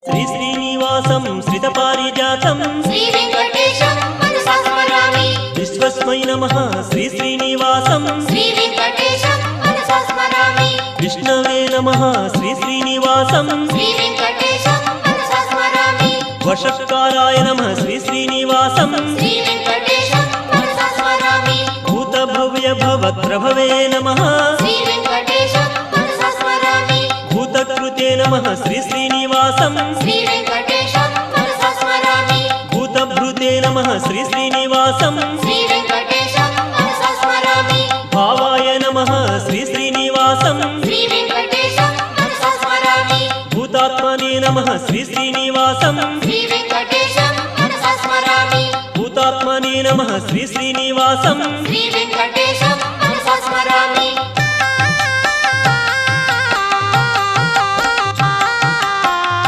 श्री श्रीनिवासं श्रितपारिजातं श्री वेंकटेशं मनसा स्मरामि। विश्वस्मै नमः श्री श्रीनिवासं श्री वेंकटेशं मनसा स्मरामि। विष्णवे नमः श्री श्रीनिवासं श्री वेंकटेशं मनसा स्मरामि। वषट्काराय नमः श्री श्रीनिवासं श्री वेंकटेशं मनसा स्मरामि। भूतभव्य भवत्रभवे नमः श्री वेंकटेशं मनसा स्मरामि। भूतकृते नमः श्री श्रीनिवासं श्री वेंकटेशं मनसा स्मरामि। भूतभृते नमः श्री श्रीनिवासं श्री वेंकटेशं मनसा स्मरामि। भावाय नमः श्री श्रीनिवासं श्री वेंकटेशं मनसा स्मरामि। भूतात्मने नमः श्री श्रीनिवासं श्री वेंकटेशं मनसा स्मरामि। भूतात्मने नमः श्री श्रीनिवासं श्री वेंकटेशं मनसा स्मरामि।